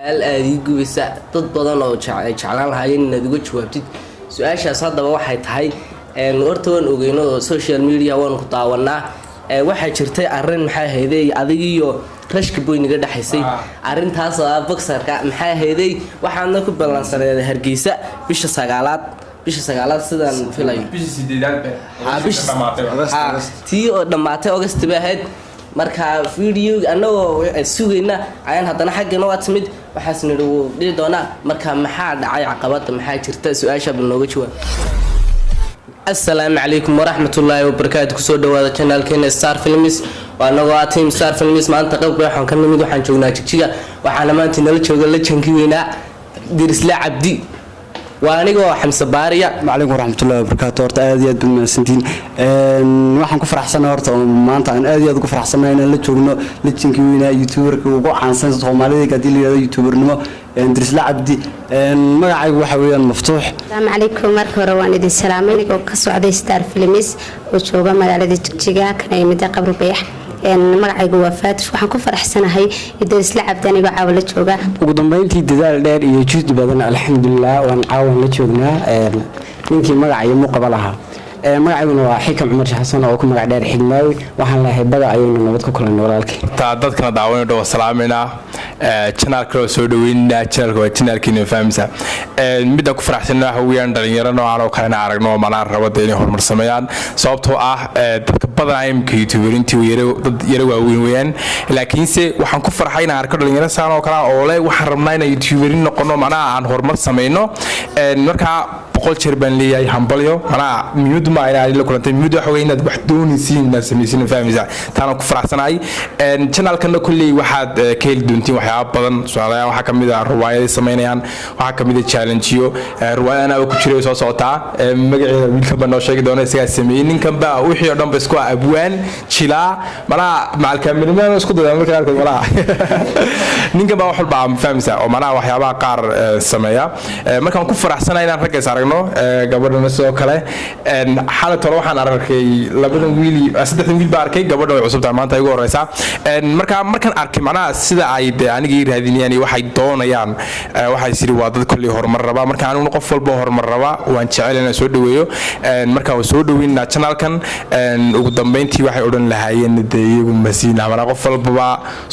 aadi gubisa dad badan oo jeclaan lahaayeen inaad uga jawaabtid su-aashaas haddaba waxay tahay horta waan ogeyno social media waan ku daawanaa waxaa jirtay arrin maxaa ahaydey adiga iyo rashka boyniga dhaxaysay arrintaas oo boxerka maxaa ahaydey waxaadna ku ballansaneeday Hargeysa bisha 9aad sidaan filayo tii oo dhamaatay August bay ahayd marka video anagoo sugayna ayaan haddana xaggeena waa timid waxaas nidhi dhigi doonaa marka maxaa dhacay caqabada maxaa jirta su-aasha bal nooga jawaab. Assalaamu calaykum waraxmatullaahi wabarakaatuh kusoo dhawaada channelkeena Star Films waanagoo ah team Star Films maanta qayb waxaan ka nimid waxaan joognaa Jigjiga waxaana maanta nala jooga la jankii weynaa Dirisla Cabdi waanigoo Xamse Baariya. Waalaikum warahmatullahi wabarakatuh horta aad iyo aad bumaasantiin waxaan ku faraxsanahay horta maanta aan aad iyo aad ugu faraxsanahay in la joogno la jankii weynaa YouTuber-ka ugu caansan Soomaalida gadii la YouTuber-nimo Dirisla Cabdi magacaygu waxa weeyaan Maftuux. Assalaamu calaykum marka hore waan idin salaamay anigoo ka socday Star Films oo jooga magaalada Jigjiga kana imid qabri bayax magacaygu waa Faatish waxaan ku faraxsanahay Dirisla Cabdi anigoo caawin la jooga ugu dambeyntii dadaal dheer iyo juhd badan alxamdulillah waan caawin la joognaa ninkii magacayo muuqaba lahaa magacayguna waa Xikam Cumar Xasan oo ku magac dheer Xigmaawi waxaan leeyahay baga ayayna nabad ku kulan walaalkay dadkana daawanaydo salaamina channelka soo dhaweynaa channelka waa channelkiina fahamsa midda ku faraxsanahay waxa weeyaan dhalinyaro noocan oo kale aragno manaan rabada inay horumar sameeyaan sababtoo ah dadka badan ay imka YouTuberintii dad yar waaweyn weeyaan laakiinse waxaan ku farxay inaan arko dhalinyaro saan oo kale oo leh waxaan rabnaa inay YouTuberin noqono manaa aan horumar sameeyno marka boqol jeer baan leeyahay hambalyo manaa miyud ma ay la kulantay miyud waxa weeyaan wax doonaysiin inaad sameeysiin fahamsa taana ku faraxsanahay channelkana kulli waxaad ka heli doontiin waxyaabo badan su'aalaha waxa kamid ah riwaayado sameynayaan waxa kamid ah challenge-yo riwaayadana oo ku jiray soo socotaa magaceeda wiilka baan noo sheegi doonaa isaga sameeyay ninkan baa wixii oo dhan ba isku abwaan jila manaa maal kaamilmaan isku dadaa markaa arko malaa ninkan baa wax walba fahamsa oo manaa waxyaabaha qaar sameeya markaan ku faraxsanahay inaan ragga aragno gabadhana sidoo kale xaalad hore waxaan arkay labadan wiil saddexdan wiil baa arkay gabadha way cusub tahay maanta igu horeysa markaan arkay manaa sida ay aniga raadinayaan waxay doonayaan waxay siri waa dad kulli horumar raba marka anigu qof walba horumar raba waan jecel inaan soo dhaweeyo marka waan soo dhaweynaa channelkan ugu dambeyntii waxay oran lahaayeen iyagu masiina mana qof walba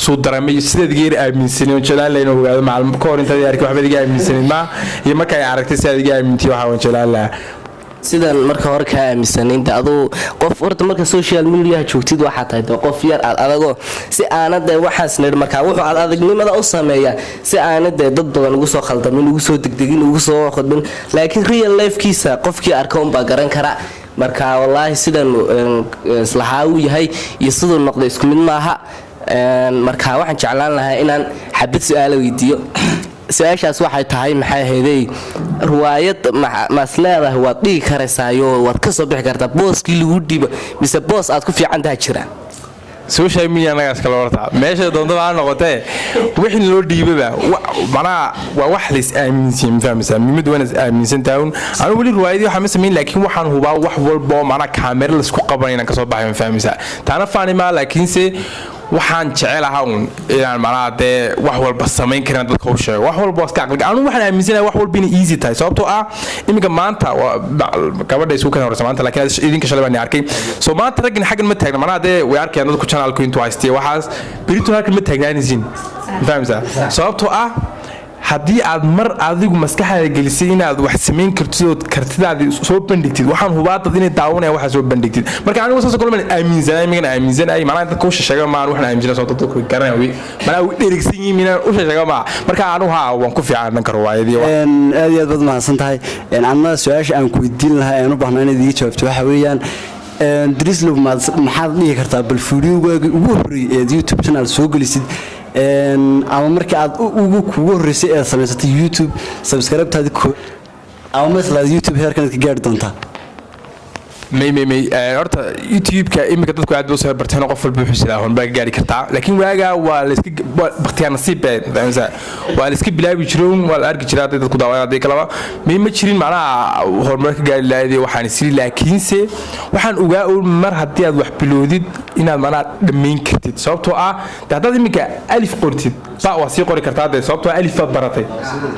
soo daramay sideed geer aaminsan oo jecel inuu ogaado macalin ka hor inta arkay waxba iga aaminsan ma iyo marka ay aragtay sideed iga aamintii waxa waan jecel sidan marka hore ka aaminsanaynta adoo qof horta marka social media joogtid waxa tahay qof yar adago si aanad waxaas nir marka wuxuu adagnimada u sameeyaa si aanad dad badan ugu soo khaldamin ugu soo degdegin ugu soo khadbin laakiin real life-kiisa qofkii arka un baa garan kara marka wallahi sidan islaha uu yahay iyo sidoo noqday isku mid maaha marka waxaan jeclaan lahaa inaan xabad su'aalo weydiiyo su-aashaas waxay tahay maxay ahaydey riwaayad masleedahay waad dhigi karaysaayo waad ka soo bixi kartaa booskii lagu dhiibo mise boos aad ku fiican tahay jira social media nagaas kala warta meesha doontada aan noqotay wixii loo dhiibaba manaa waa wax la is aaminsan fahamsan mid wana aaminsan taawun aan wali riwaayadii waxa ma sameyn laakiin waxaan hubaa wax walba manaa camera la isku qabanayna ka soo baxay fahamsan taana faanima laakiinse waxaan jecelahay inaan malaade wax walba sameyn karaan dadka u sheego wax walba iska aqal aanu waxaan aaminsanahay wax walba in easy tahay sababtoo ah imika maanta gabadha isku kan horeysa maanta laakiin idinka shalay baan arkay soo maanta ragin xagan ma taagna malaade way arkayaan dadku channelku intuu haystay waxaas biritu halkan ma taagnaanaysiin fahamsa sababtoo ah haddii aad mar adigu maskaxdaada gelisay inaad wax sameyn kartid kartidaada soo bandhigtid waxaan hubaa dad inay daawanayaan waxa soo bandhigtid marka anigu saas kale ma aaminsanay maana dadka u sheega ma waxaan aaminsanay soo dadku garanay mana u dheregsan yihiin u sheega ma marka anigu waan ku fiican kan riwaayadii aad iyo aad baad mahadsan tahay anna su'aasha aan ku weydiin lahaa aan u baahnaa inaad iga jawaabto waxa weeyaan Dirisla maxaad dhihi kartaa bal fiidiyowgaaga ugu horreeyay ee YouTube channel soo gelisid ama marka aad ugu horeysay ee samaysatay YouTube subscribe-taada ama mesela YouTube heerkan ka gaari doontaa may horta YouTube-ka imika dadku aad u soo barteen qof walba wuxuu sidaa hoon baa gaari kartaa laakiin waaga waa la iska waqtiga nasiib fahamsa waa la iska bilaabi jiroon waa la arki jiraa dadku daawanayay kalaba ma jirin macnaha horumar ka gaari lahayd waxaan isiri laakiinse waxaan ogaa mar haddii aad wax biloodid inaad manaa dhammayn kartid sababtoo ah haddaad iminka alif qortid ba waa sii qori kartaa dee sababtoo alif baad baratay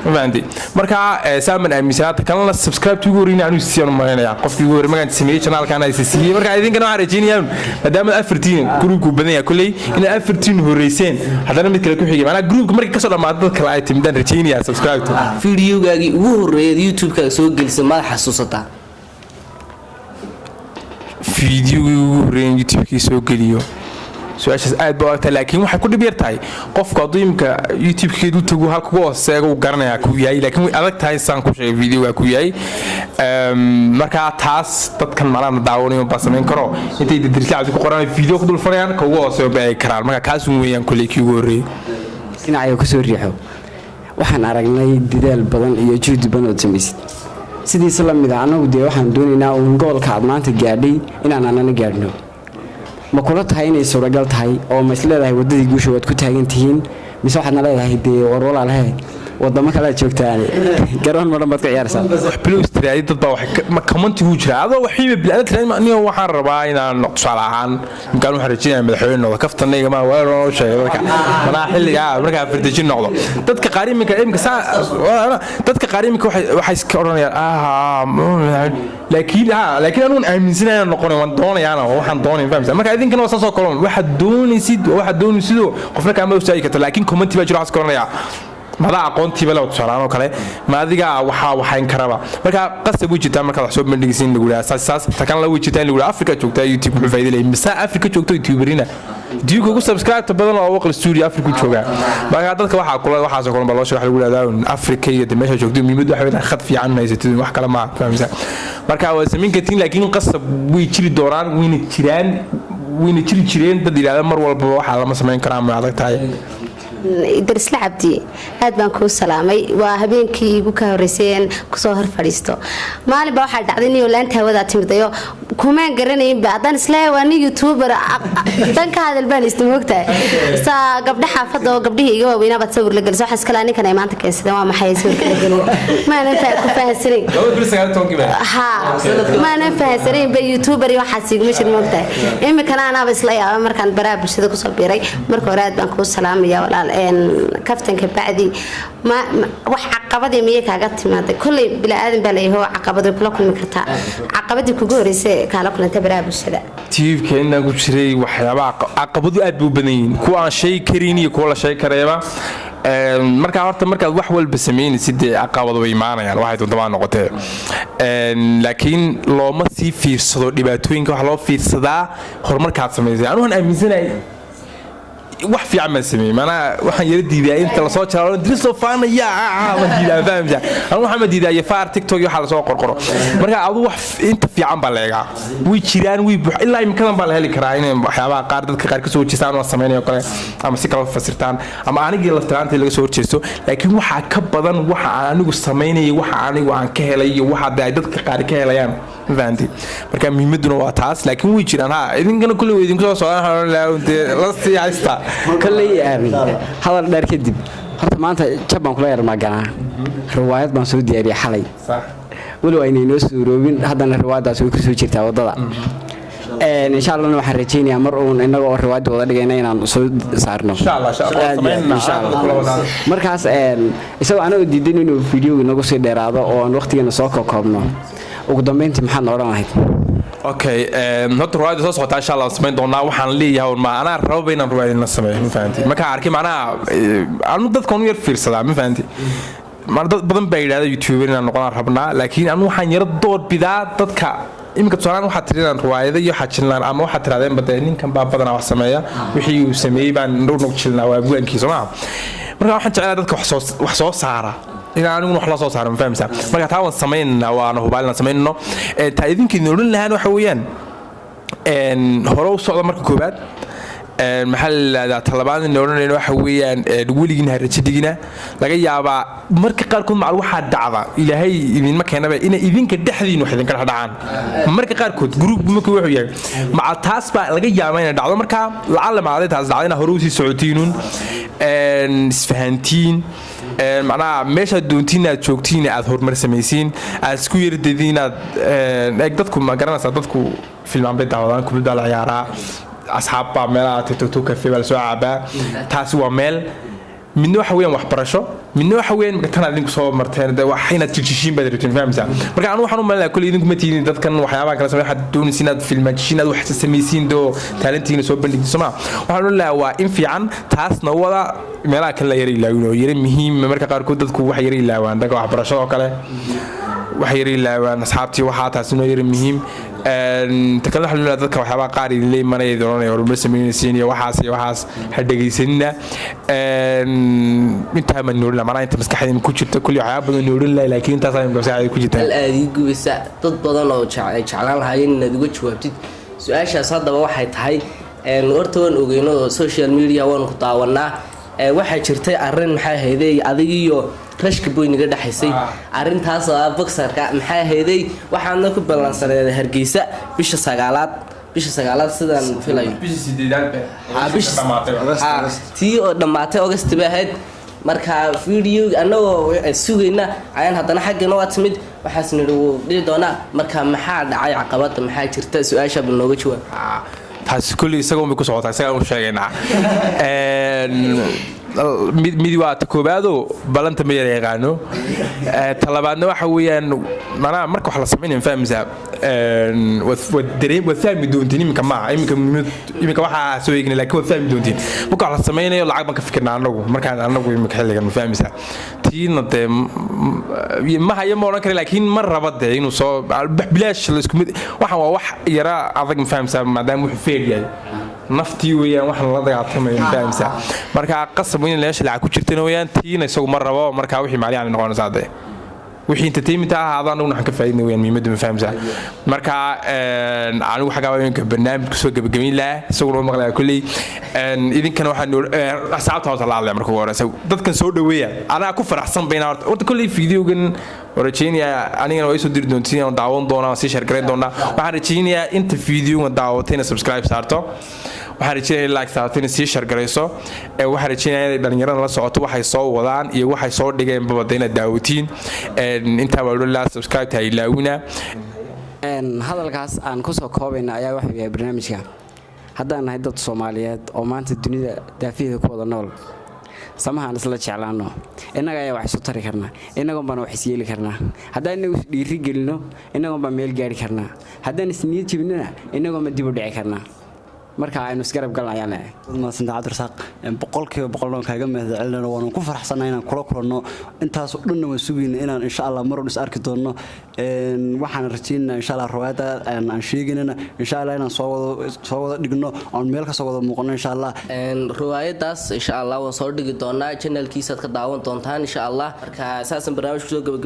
ma fahanti marka saaman aaminsanaata kalena subscribe ugu horreyn anuu siiyaan u malaynayaa qofkii ugu horreyn magaan sameeyey channelkan ay siiyey marka idinkana waxaan rajaynayaan maadaama afartiin groupku badan yahay kulley inaad afartiin horreyseen haddana mid kale ku xigay maanaa groupka markii kasoo dhammaado dad kale ay timidaan rajaynayaa subscribe to videogaagii ugu horreeyay youtube-kaaga soo gelisay madax xasuusataa fiidiyogii ugu horreeyay youtube-kii soo geliyo su-aashaas aad baa ogtahay laakiin waxay ku dhib yar tahay qofku hadduu imika youtube-keedu tagu halka ugu hooseega uu garanayaa ku yahay laakiin way adag tahay saan ku sheegay videoga ku yahay markaa taas dadkan malaana daawanayo baa samayn karo intay dirdirsi cabdi ku qoran video ku dulfanayaan ka ugu hooseeyo ba ay karaan marka kaas weeyaan kulley kii ugu horreeyay dhinacyo ku soo riixo waxaan aragnay dadaal badan iyo juhdi badan oo samaysid sidiisa la mid ah annagu dee waxaan doonaynaa uun gobolka aad maanta gaadhay inaan annana gaadhno ma kula tahay inay suuragal tahay oo ma is leedahay waddadii guusha waad ku taagan tihiin mise waxaadna leedahay dee war walaalahe wadamo kale aad joogtaan garoon ma dhan baad ka ciyaarsaa wax bilow istiraadi dad baa commenti uu jira adoo waxiiba bilaa tiraad aniga waxaan rabaa inaan tusaale ahaan imkaan waxaan rajaynayaa madaxweyne noqdo kaftanayga ma waa loo sheegay dadka manaa xilliga markaa firdajin noqdo dadka qaar dadka qaar waxay iska oranayaan laakiin anuun aaminsanayaa noqonay waan doonayaana waxaan doonay fahamsan marka idinkana waa soo kolon waxaad doonaysid qofna kaama ustaagi karto laakiin commenti baa jira waxaas ka oranayaa madaa aqoontiiba leh tusaalahaan oo kale ma adiga waxayn karaba marka qasab way jirtaa marka wax soo bandhigaysiin lagu yiraahdo saas ta kan la way jirtaa lagu yiraahdo Afrika joogtaa YouTube wuxuu faa'iido leeyahay mise Afrika joogto YouTuberina diigu ugu subscribe badan oo waqti studio Afrika jooga marka dadka waxaas oo kale baa loo sheegay lagu yiraahdo Afrika iyo meesha joogto muhiimad waxa weeyaan khad fiican haysatid wax kale ma fahamsan marka waa sameyn kartiin laakiin qasab way jiri doonaan wayna jireen dad yiraahdo mar walba waxa lama sameyn karaa ma adag tahay darisla cabdi aad baan kuu salaamay waa habeenkii igu ka horeyseen kusoo hor fadhiisto maalin baa waxaa dhacday inuu laanta hawada timidayo kumaan garanayn ba haddaan isla waa nin youtuber dan ka hadal baan ismoogtahay saa gabdha xaafada oo gabdhihii iga waaweynaa baad sawir la geliso waxaas kale ninkan ay maanta keensadeen waa maxay sawirka la geliyo maanan ku fahansanin maanan fahansanin ba youtuber iyo waxaas iguma jirin moogtahay imikana anaaba isla yaaba markaan baraha bulshada kusoo biiray marka hore aad baan kuu salaamaya walaal kaftanka bacdi wax caqabadii miyay kaaga timaaday kulley bilaadan baa leeyahay caqabado kula kulmi kartaa caqabadii kugu horeysay kala kulantay baraha bulshada tiibka inaan ku jiray waxyaabaha caqabadu aad u badan yihiin kuwa aan shay karin iyo kuwa la shay kareeba marka horta markaad wax walba sameynaysid caqabado way imaanayaan waxay doontaa noqotay laakiin looma sii fiirsado dhibaatooyinka wax loo fiirsadaa horumarkaad sameysay anugu aaminsanahay wax fiican ma sameeyay mana waxaan yara diiday inta la soo jaro driso faanaya ma diidaa fahamta anu waxaan diiday faar TikTok iyo waxa la soo qorqoro marka adu wax inta fiican baa leegaa way jiraan way ilaa imkadan baa la heli karaa in waxyaabaha qaar dadka qaar ka soo jeestaan oo sameeyo kale ama si kala fasirtaan ama anigii laftaantii laga soo jeesto laakiin waxa ka badan waxa anigu sameeyay waxa anigu aan ka helay iyo waxa dadka qaar ka helayaan fahanti marka muhiimaduna waa taas laakiin way jiraan idinkana kulli way idinku soo socdaan la sii haysta kalley hadal dheer kadib horta maanta jabaan kula yar maganaa riwaayad baan soo diyaariyay xalay walow aynay noo suuroobin haddana riwaayadaas way ku soo jirtaa waddada insha Allah waxaan rajaynayaa mar uun inaga oo riwaayad wada dhigayna inaan soo saarno insha Allah markaas isagoo anagu diidan inuu fiidiyowga nagu sii dheeraado oo aan waqtigeena soo koobno ugu dambeyntii maxaad oran lahayd okay hadda riwaayada soo socota insha Allah sameyn doonaa waxaan leeyahay ma ana rabo inaan riwaayadna sameeyo ma fahanti marka arkay macnaha anu dadkan yar fiirsadaa ma fahanti dad badan baa yiraahdo YouTuber inaan noqon rabnaa laakiin anu waxaan yar door bidaa dadka imika tusaale waxaad tirinaan riwaayada iyo xajinlaan ama waxaad tiraadeen bada ninkan baa badanaa wax sameeya wixii uu sameeyay baan dhowrnog jilnaa waa buugaankiisa ma marka waxaan jeclaa dadka wax soo saara inaan wax la soo saaro ma fahamsan marka taa waan sameeyna waana hubaalna sameeyno taa idinkiina oran lahaan waxa weeyaan hore u socdo marka koobaad maxaa talabaad in oranayno waxa weeyaan weligiin harajidigina laga yaabaa marka qaar kood macal waxa dhacda ilaahay idin ma keenaba in idinka dhaxdiin wax idin kala dhacaan marka qaar kood group marka wuxuu yahay macal taas baa laga yaabaa in dhacdo marka lacala macaday taas dhacdayna hore u sii socotiinun isfahantiin macnaha meesha doontiin aad joogtiin aad horumar sameeysiin aad isku yardadiin aad dadku ma garanaysaa dadku filmaan bay daawadaan kubadda la ciyaaraa asxaab baa meelaha tiktok cafe baa soo caabaa taasi waa meel midna waxa weeyaan waxbarasho midna waxa weeyaan marka tan idinku soo marteen wax inaad jijishiin baad rabtiin fahamsan marka anu waxaan u malaa kulli idinku ma tiidin dadkan waxyaabaha kala sameeyay xad doonaysiin inaad filmaajishiin aad wax sameeysiin doo talentiina soo bandhigin soma waxaan u leeyahay waa in fiican taasna wada meelaha kale yar ilaawino yar muhiim marka qaar kood dadku wax yar ilaawaan dadka waxbarashada oo kale wax yar ilaawaan asxaabtii waxa taasina yar muhiim takalla xalina dadka waxyaaba qaar ilay manay doonay horumar sameeyeen iyo waxaas hadhageysanina inta ma noolina mana inta maskaxdeen ku jirta kulli waxyaaba badan noolina laakiin taas ay maskaxdeen ku jirta aadi gubisa dad badan oo jeclaan lahaayeen inaad uga jawaabtid su'aashaas haddaba waxay tahay horta waan ogeyno social media waan ku daawanaa waxa jirtay arrin maxay ahaydey adigiyo rashka boyniga dhaxaysay arintaas oo boxerka maxay ahaydey waxaana ku balansaneeday Hargeysa bisha 9aad sidaan filayo tii oo dhamaatay August bay ahayd marka video anagoo sugayna ayaan haddana xaggeena waa timid waxaas nidoo dhigi doonaa marka maxaa dhacay caqabada maxaa jirta su'aasha bal nooga jawaab taas kulli isagoo ma ku socotaa isaga u sheegaynaa mid waa koobaado balanta ma yaqaano talabaadna waxa weeyaan mana marka wax la sameeyay fahamsa wad fahmi doontiin imika waxa soo eegna laakiin wad fahmi doontiin marka wax la sameeyo lacag baan ka fikirnaa anagu imika xilligan ma fahamsa tiina de ma hayo ma oran karo laakiin mar rabade inuu soo bilaash la isku mid waxa waa wax yara adag ma fahamsa maadaama wuxuu feeriyay naftii weeyaan waxaan la dagaalamay fahamsa marka qasab in leeyahay lacag ku jirtana weeyaan tiina isagu mar rabo marka wixii maaliyan noqonaysa hadee wixii entertainment ah aadaan waxaan ka faa'iidnay weeyaan miimada ma fahamsa marka anigu xagaa weeyaan barnaamij soo gabagabeyn la isagu loo maqlay kulli idinkana waxaan asxaabta hoos la hadlay markuu hore dadkan soo dhaweeya ana ku faraxsan bayna horta kulli videogan warajeenaya anigana way soo diri doontiin oo daawan doona si share gareyn doona waxaan rajeenayaa inta video daawatayna subscribe saarto waxaan rajeenayaa like saartayna si share gareyso waxaan rajeenayaa dhalinyarada la socoto waxay soo wadaan iyo waxay soo dhigeen babadayna daawatiin inta wala subscribe ta ilaawina hadalkaas aan ku soo koobayna ayaa wax weeye barnaamijka haddaan nahay dad Soomaaliyeed oo maanta dunida daafiida ku wada nool samahan isla jeclaano inaga ayaa wax soo tari karna inaga baan wax yeeli karna haddaan inagu dhiiri gelino inaga baan meel gaari karna haddaan isniyad jibnana inaga ma dib u dhici karna marka aynu isgarab galnayaan ma santa Cabdirasaaq boqolkiiba boqol kaaga mahadcelino waan ku faraxsanahay inaan kula kulano intaas oo dhan waan sugayna inaan insha Allah mar is arki doono waxaan rajaynayaa insha Allah rawaada aan sheeganana insha Allah inaan soo wada dhigno aan meel ka soo wada muuqano insha Allah riwaayadaas insha Allah waan soo dhigi doonaa channelkiisa ka daawan doontaan insha Allah marka asaasan barnaamijku soo gabagabay